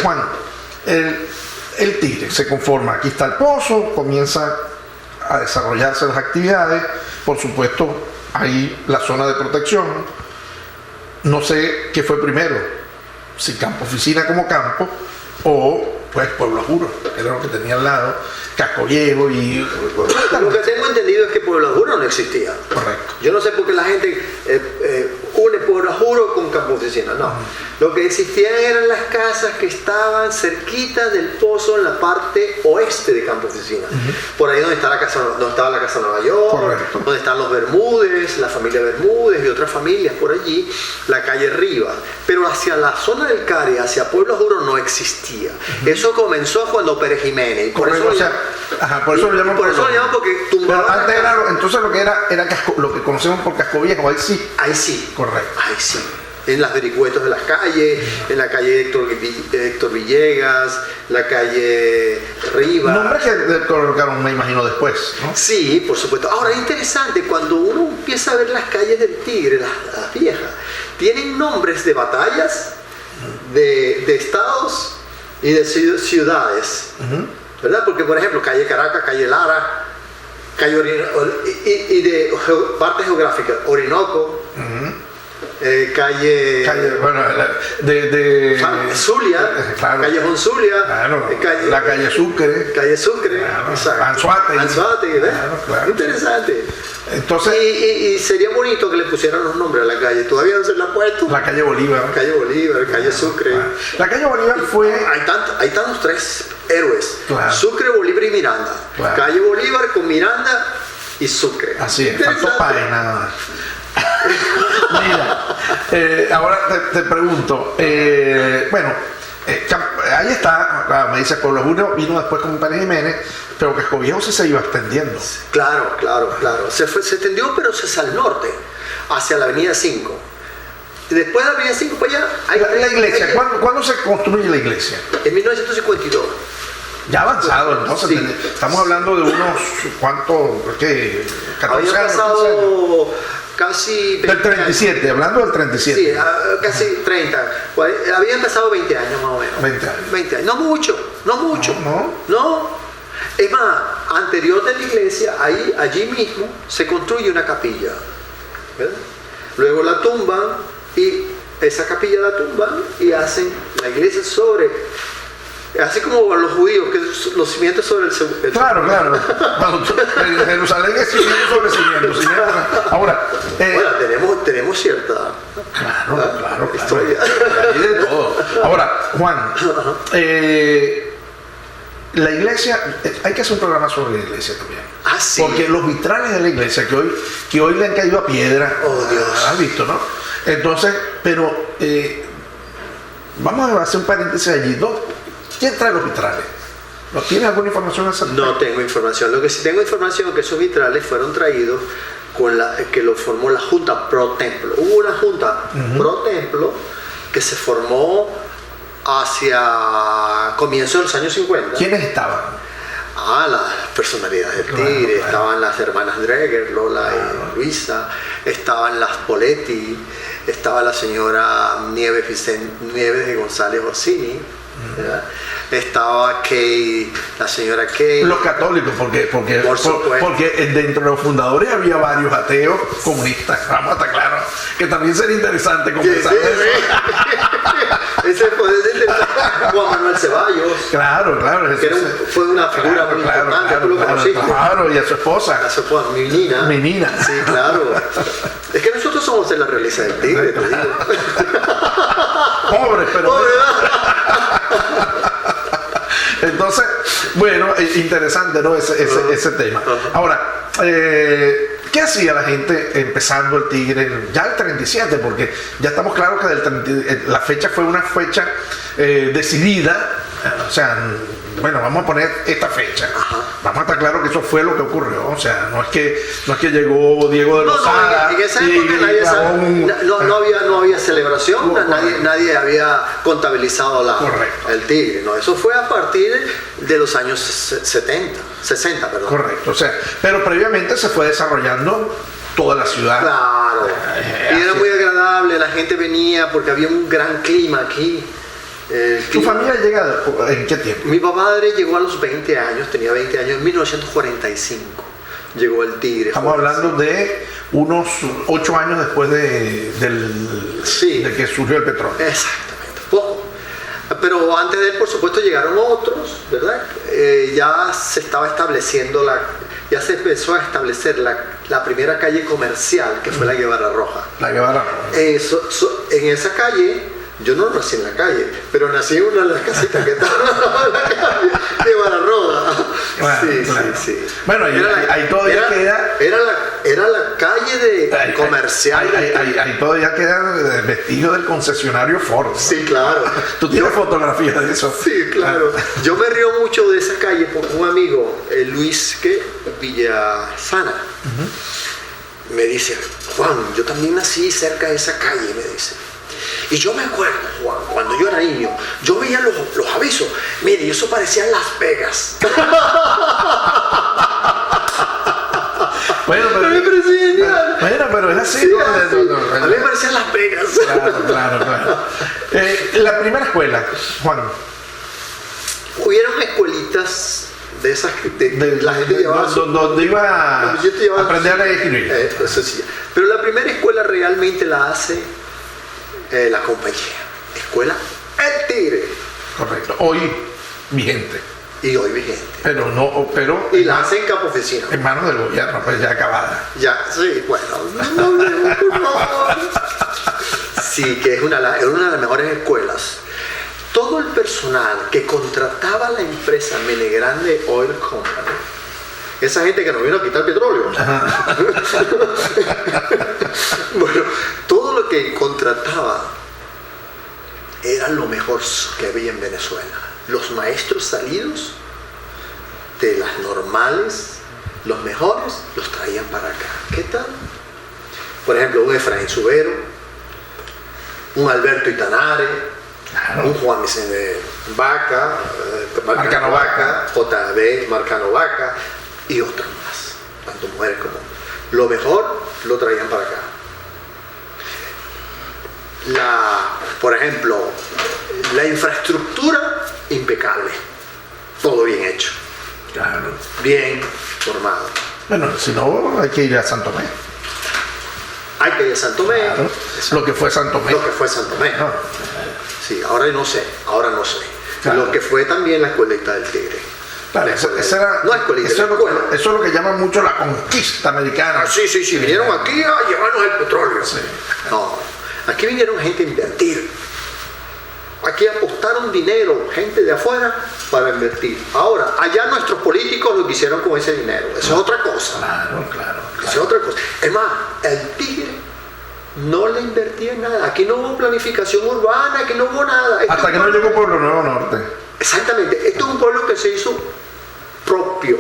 Juan, el Tigre se conforma, aquí está el pozo, comienza a desarrollarse las actividades, por supuesto, ahí la zona de protección, no sé qué fue primero, si Campo Oficina como campo, o pues Pueblo Juro, que era lo que tenía al lado, Casco Viejo y... Lo que tengo entendido es que Pueblo Juro no existía. Correcto. Yo no sé por qué la gente une Pueblo Juro con Campo Oficina, no. Lo que existían eran las casas que estaban cerquita del pozo en la parte oeste de Campo Oficina. Por ahí donde estaba la casa Nueva York, correcto, donde están los Bermúdez, la familia Bermúdez y otras familias por allí, la calle Rivas. Pero hacia la zona del Cari, hacia Pueblo Juro, no existía. Eso comenzó cuando Pérez Jiménez. Por eso lo llaman porque tumbaron. Pero antes entonces lo que era lo que conocemos por Casco Viejo, ahí sí. Ahí sí. Correcto. Ahí sí. En las vericuetos de las calles, en la calle Héctor Villegas, la calle Rivas. Nombres que colocaron, me imagino, después, ¿no? Sí, por supuesto. Ahora, es interesante, cuando uno empieza a ver las calles del Tigre, las viejas, tienen nombres de batallas, de estados y de ciudades, ¿verdad? Porque, por ejemplo, calle Caracas, calle Lara, calle y de parte geográfica, Orinoco, calle bueno, Zulia, claro, Callejón Zulia, claro, la calle Sucre, claro, Anzoátegui, claro. Interesante. Entonces, y sería bonito que le pusieran los nombres a la calle. Todavía no se le ha puesto. La calle Bolívar, calle Sucre. La calle Bolívar fue... Hay tantos tres héroes. Claro. Sucre, Bolívar y Miranda. Claro. Calle Bolívar con Miranda y Sucre. Así es, faltó Páez nada más. Mira, ahora te pregunto, bueno, Ahí está, claro, me dice Pueblo Uno vino después con Pérez Jiménez, pero Casco Viejo sí se iba extendiendo. Claro. Se extendió, pero hacia el norte, hacia la Avenida 5. Y después de la Avenida 5, pues allá... La iglesia, ¿cuándo se construye la iglesia? En 1952. Ya avanzado, entonces Sí. estamos hablando de unos, ¿cuántos? ¿Qué? 14 Había años, 15 años. pasado casi... Del 37, hablando del 37. Sí, casi 30. Había empezado 20 años más o menos. 20 años. 20 años. No mucho. No. No. Es más, anterior de la iglesia, allí mismo se construye una capilla. ¿Verdad? Luego la tumban y esa capilla la tumban y hacen la iglesia sobre... Así como los judíos, que los cimientos sobre el Claro. En Jerusalén es cimiento sobre cimiento. Ahora, bueno, tenemos cierta claro. historia. Hay de todo. Ahora, Juan, la iglesia, hay que hacer un programa sobre la iglesia también. Ah, sí. Porque los vitrales de la iglesia que hoy le han caído a piedra, Oh, Dios. has visto, ¿no? Entonces, pero vamos a hacer un paréntesis allí. ¿Quién trae los vitrales? ¿No tienes alguna información esa? No tengo información. Lo que sí tengo información es que esos vitrales fueron traídos que lo formó la Junta Pro Templo. Hubo una Junta Pro Templo que se formó hacia comienzos de los años 50. ¿Quiénes estaban? Las personalidades del Claro, Tigre, claro. estaban las hermanas Dreger, Lola y Luisa, estaban las Poletti, estaba la señora Nieves de González Orsini, ¿verdad? Estaba la señora Kay. Los católicos, porque Por supuesto. porque dentro de los fundadores había varios ateos comunistas, vamos a estar claros, que también sería interesante conversar de eso. Ese Juan Manuel Ceballos, Claro. que fue una figura muy importante, tú lo conociste. Claro, y a su esposa. Mi Nina. Sí, claro. Es que nosotros somos de la realeza del Tigre, te digo. Pobres, pero... Pobre, Entonces, bueno, interesante, ¿no? Ese tema. Ahora, ¿qué hacía la gente empezando el Tigre? Ya el 37, porque ya estamos claros que la fecha fue una fecha decidida. O sea, bueno, vamos a poner esta fecha. Vamos a estar claros que eso fue lo que ocurrió. O sea, no es que llegó Diego de Lozada. en esa época no había celebración, nadie había contabilizado el Tigre. No, eso fue a partir de los años 60, perdón. Correcto, o sea, pero previamente se fue desarrollando toda la ciudad. Claro. Y era muy agradable, la gente venía porque había un gran clima aquí. ¿Tu familia llega en qué tiempo? Mi padre llegó a los 20 años, tenía 20 años, en 1945 llegó el Tigre. Estamos hablando de unos 8 años después de que surgió el petróleo. Exactamente, poco. Pero antes de él, por supuesto, llegaron otros, ¿verdad? Ya se estaba estableciendo ya se empezó a establecer la primera calle comercial, que fue la Guevara Roja. La Guevara Roja. En esa calle, yo no nací en la calle, pero nací en una de las casitas que estaban en la calle de Bararroja. Sí. Bueno, ahí todavía queda... Era la calle comercial. Ahí todavía queda vestigio del concesionario Ford. Sí, claro. ¿Tú tienes fotografías de eso? Sí, claro. Yo me río mucho de esa calle porque un amigo, Luis Villasana, me dice, Juan, yo también nací cerca de esa calle, me dice. Y yo me acuerdo, Juan, cuando yo era niño, yo veía los avisos. Mire, eso parecía Las Vegas. Bueno, me parecía genial. Bueno, pero es así. Sí, a mí me parecía Las Vegas. Claro. La primera escuela, Juan. Hubieron escuelitas de esas la gente llevaba donde iba a aprender a escribir. Eso sí. Pero la primera escuela realmente la hace la compañía. Escuela El Tigre. Correcto. Hoy vigente. Y hoy vigente. Pero y la hace en campo oficina. En manos del gobierno, pues ya acabada. Ya, sí, bueno. No. Sí, que es una de las mejores escuelas. Todo el personal que contrataba la empresa Menegrande Oil Company, esa gente que nos vino a quitar petróleo. Bueno, todo lo que contrataba era lo mejor que había en Venezuela. Los maestros salidos de las normales, los mejores, los traían para acá. ¿Qué tal? Por ejemplo, un Efraín Subero, un Alberto Itanare, Claro. un Juan Vicente Vaca, Marcano Vaca, JB Marcano Vaca y otras más, tanto mujeres como hombres. Lo mejor lo traían para acá. Por ejemplo, la infraestructura impecable, todo bien hecho, Claro. bien formado. Bueno, si no, hay que ir a Santo Tomé. Hay que ir a Santo Tomé, Claro. Lo que fue Santo Tomé. lo que fue Santo Tomé. No. Sí, ahora no sé. Claro. Lo que fue también la escuelita del Tigre. Claro, La escuela- esa era, no escuelita, eso, la es lo, escuela. eso es lo que llaman mucho la conquista americana. Sí, vinieron aquí a llevarnos el petróleo. Sí. No, aquí vinieron gente a invertir. Aquí apostaron dinero, gente de afuera, para invertir. Ahora, allá nuestros políticos lo que hicieron con ese dinero. Eso es otra cosa. Claro. Eso es otra cosa. Es más, el Tigre no le invertía en nada. Aquí no hubo planificación urbana, aquí no hubo nada. Hasta que no llegó Pueblo Nuevo Norte. Exactamente. Esto es un pueblo que se hizo propio.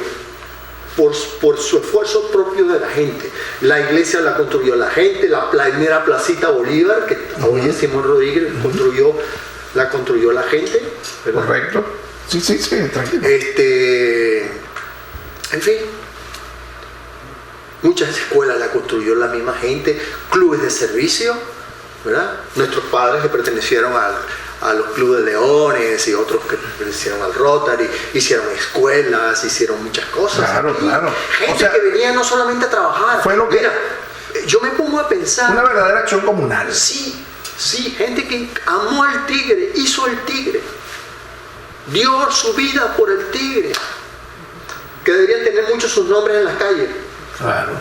Por su esfuerzo propio de la gente. La iglesia la construyó la gente, la primera placita Bolívar, que hoy es Simón Rodríguez, la construyó la gente, ¿verdad? Correcto. Sí, tranquilo. En fin, muchas escuelas la construyó la misma gente, clubes de servicio, ¿verdad? Nuestros padres que pertenecieron a los clubes de leones y otros que pertenecieron al Rotary, hicieron escuelas, hicieron muchas cosas. Claro. Gente O sea, que venía no solamente a trabajar. fue lo que- Mira, yo me pongo a pensar. una verdadera acción comunal. Sí, gente que amó al Tigre, hizo el Tigre, dio su vida por el Tigre, que deberían tener muchos sus nombres en las calles. Claro.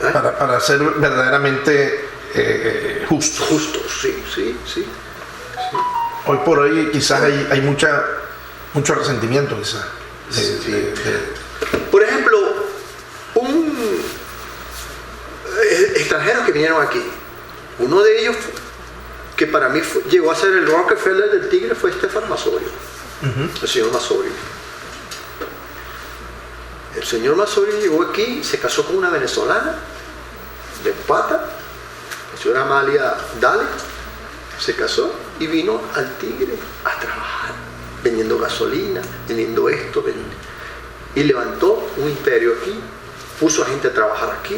¿Eh? Para ser verdaderamente justos. Justo, sí. Hoy por hoy quizás hay mucho resentimiento quizás. Por ejemplo, extranjeros que vinieron aquí, uno de ellos que para mí llegó a ser el Rockefeller del Tigre fue Estefano Masorio, el señor Masorio. El señor Masorio llegó aquí, se casó con una venezolana de Pata, la señora Amalia Dale, se casó y vino al Tigre a trabajar, vendiendo gasolina, vendiendo esto, y levantó un imperio aquí, puso a gente a trabajar aquí,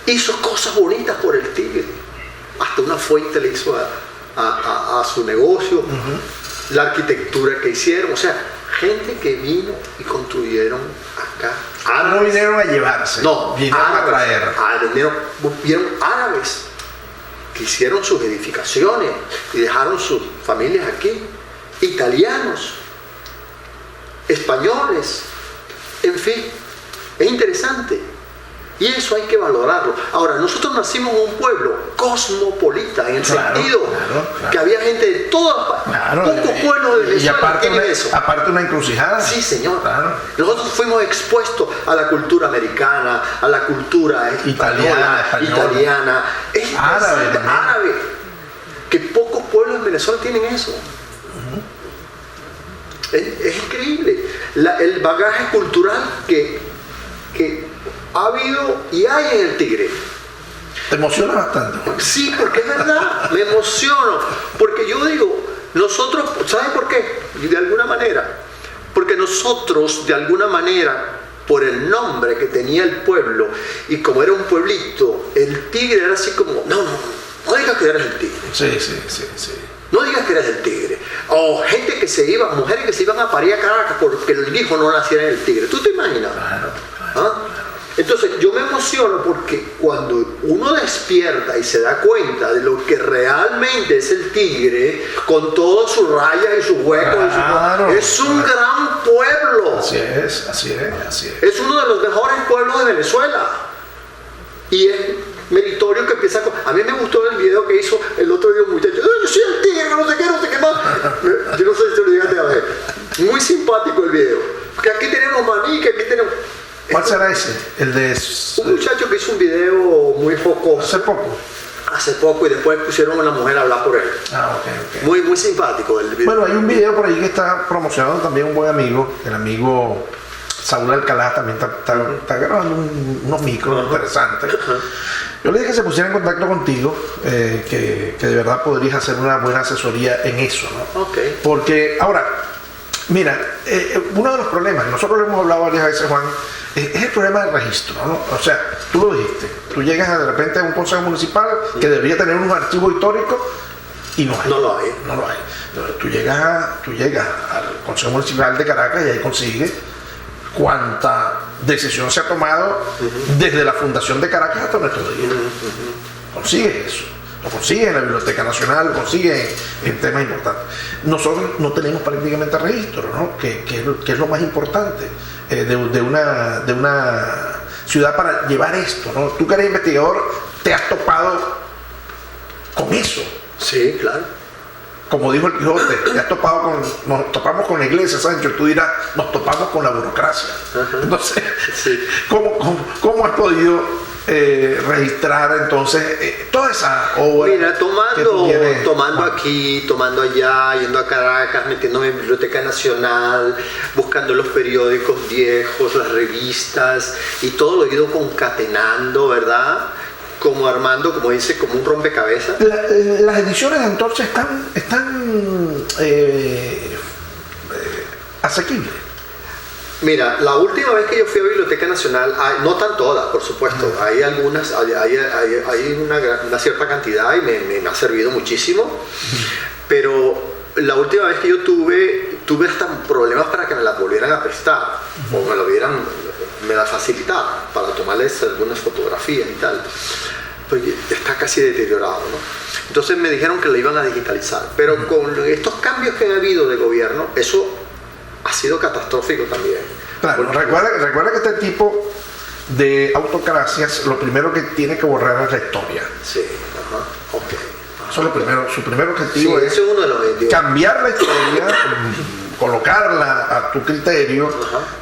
hizo cosas bonitas por el Tigre, hasta una fuente le hizo a su negocio, la arquitectura que hicieron, o sea, gente que vino y construyeron acá. No vinieron a llevarse, no, vinieron a traer. Vieron árabes que hicieron sus edificaciones y dejaron sus familias aquí, italianos, españoles, en fin, es interesante. Y eso hay que valorarlo. Ahora, nosotros nacimos en un pueblo cosmopolita, en el sentido que había gente de todas partes. Pocos pueblos de Venezuela tienen eso. Aparte una encrucijada. Sí, señor. Claro. Nosotros fuimos expuestos a la cultura americana, a la cultura Italiana, árabe. Que pocos pueblos en Venezuela tienen eso. Es increíble. El bagaje cultural que ha habido y hay en el Tigre. Te emociona bastante. Sí, porque es verdad, me emociono. Porque yo digo, nosotros, ¿saben por qué? De alguna manera. Porque nosotros, de alguna manera, por el nombre que tenía el pueblo, y como era un pueblito, el Tigre era así como, no digas que eres el Tigre. Sí. No digas que eres el Tigre. O gente que se iba, mujeres que se iban a parir a Caracas porque el hijo no naciera en el Tigre. ¿Tú te imaginas? Claro. Entonces yo me emociono porque cuando uno despierta y se da cuenta de lo que realmente es el Tigre, con todas sus rayas y sus huecos, es un gran pueblo. Así es. Es uno de los mejores pueblos de Venezuela. Y es meritorio que empieza con... A mí me gustó el video que hizo el otro día un muchacho. Yo soy el Tigre, no sé qué más. Yo no sé si te lo llegaste a ver. Muy simpático el video. Que aquí tenemos maní, que aquí tenemos... ¿Cuál será ese? El de... Un muchacho que hizo un video muy jocoso. Hace poco. hace poco, y después pusieron a una mujer a hablar por él. Ok. Muy, muy simpático el video. Bueno, hay un video por ahí que está promocionando también un buen amigo, el amigo Saúl Alcalá, también está grabando unos micros interesantes. Yo le dije que se pusiera en contacto contigo, que de verdad podrías hacer una buena asesoría en eso, ¿no? Okay. Porque, ahora, mira, uno de los problemas, nosotros lo hemos hablado varias veces, Juan, es el problema del registro, ¿no? O sea, tú lo dijiste, tú llegas de repente a un consejo municipal que debería tener unos archivos históricos y no hay. No lo hay. No lo hay. Entonces, tú llegas al Consejo Municipal de Caracas y ahí consigues cuánta decisión se ha tomado desde la fundación de Caracas hasta nuestro día. Consigues eso. Lo consigues en la Biblioteca Nacional, lo consigues en temas importantes. Nosotros no tenemos prácticamente registro, ¿no? Que es lo más importante de una ciudad para llevar esto, ¿no? Tú que eres investigador, te has topado con eso. Sí, claro. Como dijo el Quijote, nos topamos con la iglesia, Sancho, tú dirás, nos topamos con la burocracia. Entonces, sí. ¿Cómo has podido registrar entonces toda esa obra? Mira, tomando Juan? aquí, tomando allá, yendo a Caracas, metiéndome en Biblioteca Nacional, buscando los periódicos viejos, las revistas, y todo lo he ido concatenando, ¿verdad? Como armando, como dice, como un rompecabezas. Las ediciones de Antorcha están asequibles. Mira, la última vez que yo fui a Biblioteca Nacional, no están todas, por supuesto, hay algunas, hay una cierta cantidad y me ha servido muchísimo, pero la última vez que yo tuve hasta problemas para que me las volvieran a prestar, o me las facilitaran para tomarles algunas fotografías y tal, porque está casi deteriorado, ¿no? Entonces me dijeron que la iban a digitalizar, pero con estos cambios que ha habido de gobierno, eso ha sido catastrófico también. Claro, recuerda que este tipo de autocracias, lo primero que tiene que borrar es la historia. Sí, ajá, ok. Eso es lo primero, su primer objetivo Sí, es ese es uno de los objetivos. cambiar la historia, colocarla a tu criterio,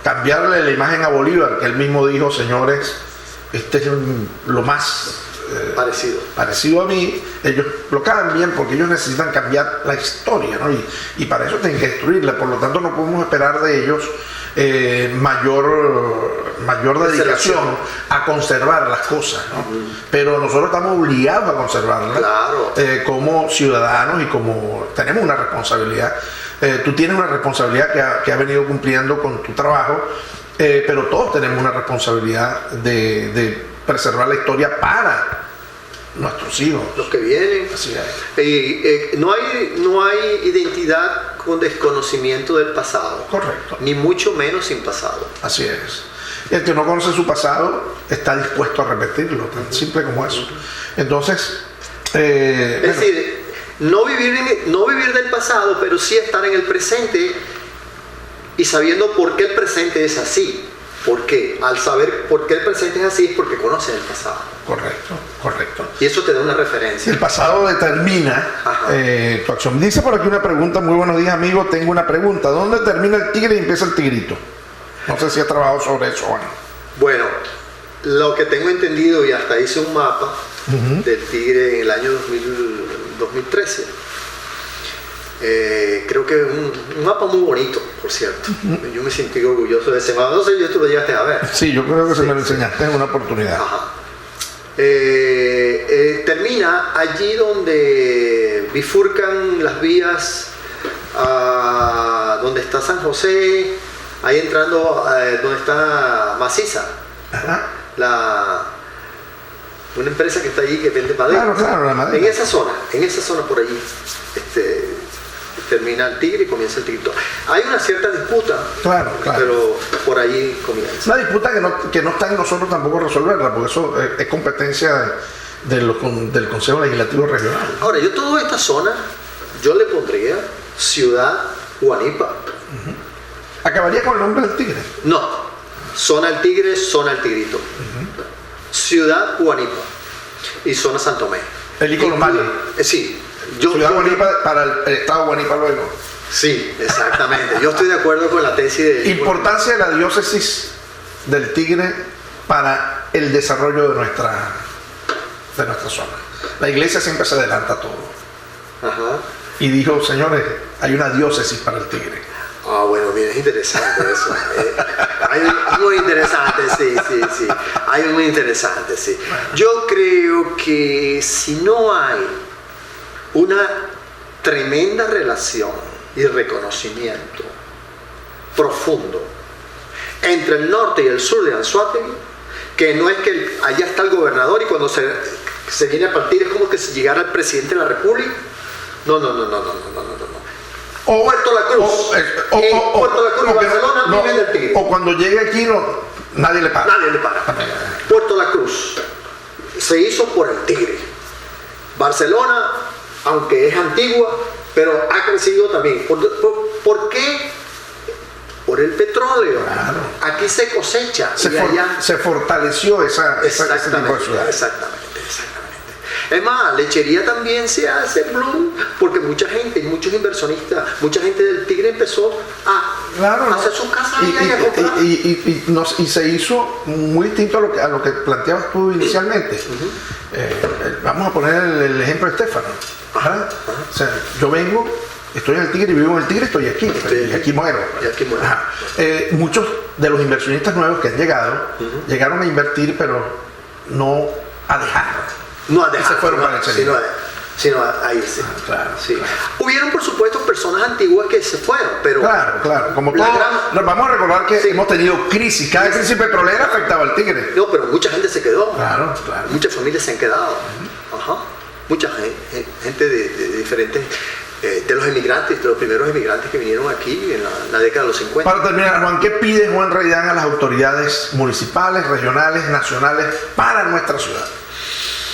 cambiarle la imagen a Bolívar, que él mismo dijo, señores, este es lo más parecido a mí. Ellos lo cambian porque ellos necesitan cambiar la historia, ¿no? Y para eso tienen que destruirla, por lo tanto no podemos esperar de ellos mayor dedicación a conservar las cosas, ¿no? Pero nosotros estamos obligados a conservarlas, claro. Como ciudadanos, y como tenemos una responsabilidad. Tú tienes una responsabilidad que ha venido cumpliendo con tu trabajo, pero todos tenemos una responsabilidad de preservar la historia para nuestros hijos, los que vienen. Así es. No hay identidad con desconocimiento del pasado. Correcto. Ni mucho menos sin pasado. Así es. Y el que no conoce su pasado está dispuesto a repetirlo, tan simple como eso. Entonces, es decir, no vivir del pasado, pero sí estar en el presente y sabiendo por qué el presente es así. Porque al saber por qué el presente es así es porque conocen el pasado. Correcto. Y eso te da una referencia. El pasado determina tu acción. Dice por aquí una pregunta, muy buenos días amigo, tengo una pregunta. ¿Dónde termina el tigre y empieza el tigrito? No sé si has trabajado sobre eso, Juan. Bueno, lo que tengo entendido, y hasta hice un mapa del tigre en el año 2013. Creo que es un mapa muy bonito, por cierto. Yo me sentí orgulloso de ese mapa. No sé si tú lo llegaste a ver. Sí, yo creo que se me lo enseñaste en una oportunidad. Ajá. Termina allí donde bifurcan las vías, donde está San José, ahí entrando donde está Maciza. Ajá. Una empresa que está allí que vende madera. Claro, la madera. En esa zona por allí. Termina el tigre y comienza el tigrito. Hay una cierta disputa, claro. pero por ahí comienza. Una disputa que no está en nosotros tampoco resolverla, porque eso es competencia del Consejo Legislativo Regional. Ahora, yo toda esta zona, yo le pondría Ciudad Guanipa. ¿Acabaría con el nombre del tigre? No, zona el tigre, zona el tigrito. Ciudad Guanipa y zona Santo Tomé. El icono Mali. Sí. Ciudad Guanipa para el estado Guanipa luego. Sí, exactamente. Yo estoy de acuerdo con la tesis de... Importancia de la diócesis del Tigre para el desarrollo de nuestra zona. La iglesia siempre se adelanta a todo. Ajá. Y dijo, señores, hay una diócesis para el tigre. Ah, bueno, mira, es interesante eso. Hay muy interesante, sí. Hay muy interesante, sí. Yo creo que si no hay una tremenda relación y reconocimiento profundo entre el norte y el sur de Anzoátegui, que no es que allá está el gobernador y cuando se viene a partir es como que si llegara el presidente de la República. No. Puerto La Cruz. Puerto La Cruz y Barcelona viven del tigre. O cuando llegue aquí nadie le para. Nadie le para. Puerto La Cruz se hizo por el tigre. Barcelona, aunque es antigua, pero ha crecido también. ¿Por qué? Por el petróleo. Claro. Aquí se cosecha. Se fortaleció ese tipo de ciudad. Exactamente. Es más, lechería también se hace Bloom, porque mucha gente, muchos inversionistas, mucha gente del Tigre empezó a hacer sus casas y a comprar. Y se hizo muy distinto a lo que planteabas tú inicialmente. Vamos a poner el ejemplo de Estefano. O sea, yo vengo, estoy en el Tigre y vivo en el Tigre, estoy aquí, y aquí muero. Muchos de los inversionistas nuevos que han llegado, llegaron a invertir, pero no a dejar. No a dejar, se fueron para el sino a irse. Claro. Sí. Hubieron, por supuesto, personas antiguas que se fueron, pero... Claro. Como todo, vamos a recordar que hemos tenido crisis. Cada crisis petrolera afectaba al Tigre. No, pero mucha gente se quedó. Claro. Muchas familias se han quedado. Mucha gente de diferentes... de los emigrantes, de los primeros emigrantes que vinieron aquí en la década de los 50. Para terminar, Juan, ¿qué pide Juan Reidán a las autoridades municipales, regionales, nacionales para nuestra ciudad?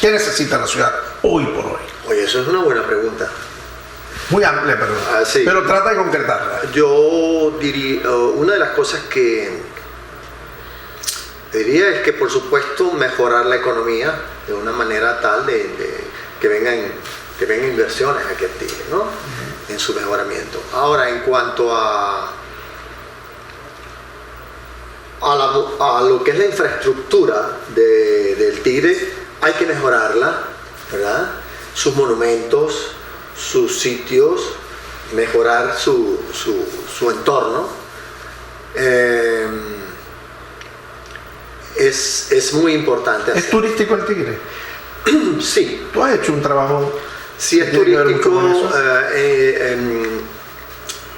¿Qué necesita la ciudad hoy por hoy? Oye, eso es una buena pregunta. Muy amplia, pero trata de concretarla. Yo diría, una de las cosas que diría es que, por supuesto, mejorar la economía de una manera tal de que vengan inversiones aquí al Tigre, ¿no? En su mejoramiento. Ahora, en cuanto a lo que es la infraestructura del Tigre, hay que mejorarla, ¿verdad? Sus monumentos, sus sitios, mejorar su entorno. Es muy importante hacer. ¿Es turístico el Tigre? Sí. ¿Tú has hecho un trabajo? Sí, es turístico,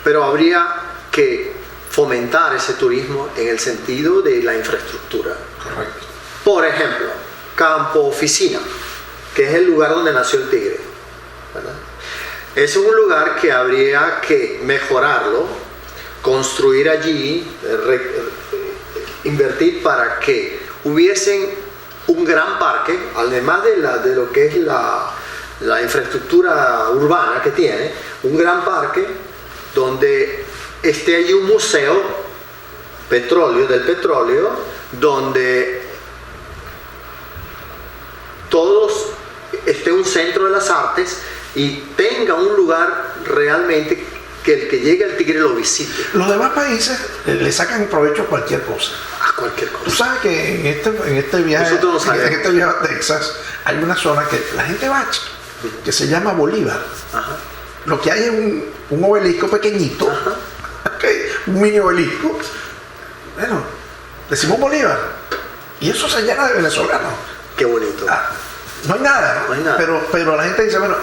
pero habría que fomentar ese turismo en el sentido de la infraestructura. Correcto. Por ejemplo, Campo Oficina, que es el lugar donde nació el Tigre, ¿verdad? Es un lugar que habría que mejorarlo, construir allí, invertir para que hubiesen un gran parque, además de lo que es la infraestructura urbana que tiene, un gran parque donde esté allí un museo del petróleo, donde esté un centro de las artes y tenga un lugar realmente que el que llegue al Tigre lo visite. Los demás países le sacan provecho a cualquier cosa. A cualquier cosa. Tú sabes que en este viaje a Texas hay una zona que la gente va, que se llama Bolívar. Ajá. Lo que hay es un obelisco pequeñito, un mini obelisco. Bueno, decimos Bolívar y eso se llena de venezolanos. Qué bonito. No hay nada, no hay nada. Pero la gente dice, bueno,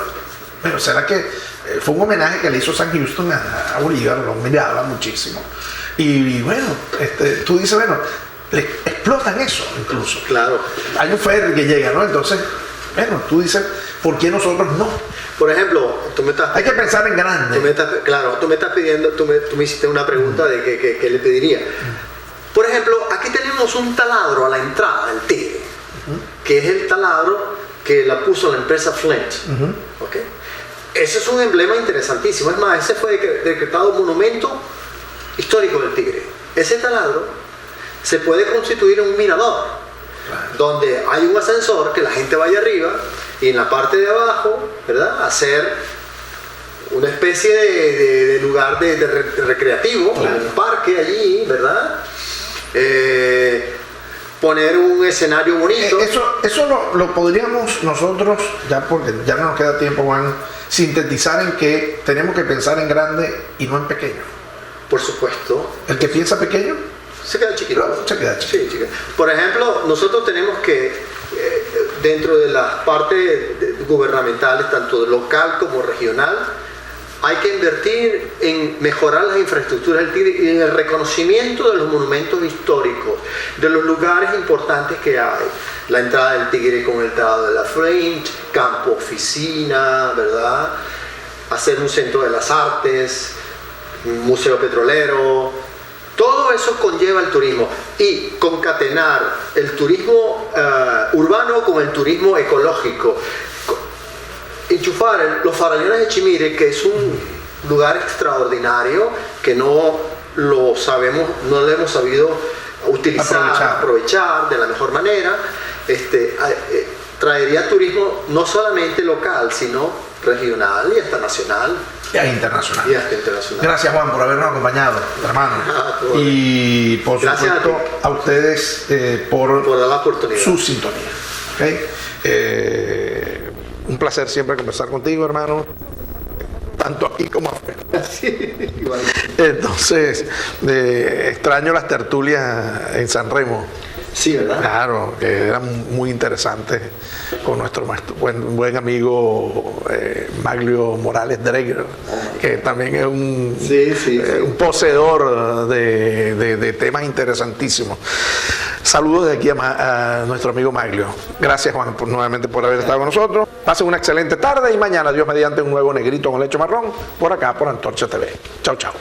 ¿será que fue un homenaje que le hizo San Houston a Bolívar? Lo miraba muchísimo. Y bueno, tú dices, bueno, le explotan eso incluso. Claro. Hay un ferry que llega, ¿no? Entonces, bueno, tú dices, ¿por qué nosotros no? Por ejemplo, hay que pensar en grande. Tú me estás pidiendo, tú me hiciste una pregunta de qué le pediría. Por ejemplo, aquí tenemos un taladro a la entrada del Tigre, que es el taladro que la puso la empresa Flint. ¿Okay? Ese es un emblema interesantísimo. Es más, ese fue decretado monumento histórico del Tigre. Ese taladro se puede constituir en un mirador, donde hay un ascensor que la gente vaya arriba y en la parte de abajo, ¿verdad?, hacer una especie de lugar recreativo, un parque allí, ¿verdad? poner un escenario bonito. Eso lo podríamos nosotros, ya porque ya no nos queda tiempo, Juan, sintetizar en que tenemos que pensar en grande y no en pequeño. Por supuesto. El que piensa pequeño se queda chiquito. Se queda chiquito. Sí, chiquito. Por ejemplo, nosotros tenemos que, dentro de las partes gubernamentales, tanto local como regional, hay que invertir en mejorar las infraestructuras del Tigre y en el reconocimiento de los monumentos históricos, de los lugares importantes que hay. La entrada del Tigre con el Teatro de la French, campo oficina, ¿verdad? Hacer un centro de las artes, un museo petrolero. Todo eso conlleva el turismo y concatenar el turismo urbano con el turismo ecológico. Enchufar los Farallones de Chimire, que es un lugar extraordinario que no lo sabemos, no lo hemos sabido aprovechar de la mejor manera, traería turismo no solamente local, sino regional y hasta nacional. Y internacional. Gracias, Juan, por habernos acompañado, hermano. Y por supuesto a ustedes por dar la oportunidad. Su sintonía. ¿Okay? Un placer siempre conversar contigo, hermano, tanto aquí como afuera. Sí, igual. Entonces, extraño las tertulias en San Remo. Sí, ¿verdad? Claro, que eran muy interesantes con nuestro buen amigo Maglio Morales Dreger, que también es un poseedor de temas interesantísimos. Saludos de aquí a nuestro amigo Maglio. Gracias, Juan, nuevamente por haber estado con nosotros. Pasen una excelente tarde y mañana, Dios mediante, un nuevo Negrito con Leche Marrón por acá, por Antorcha TV. Chao, chao.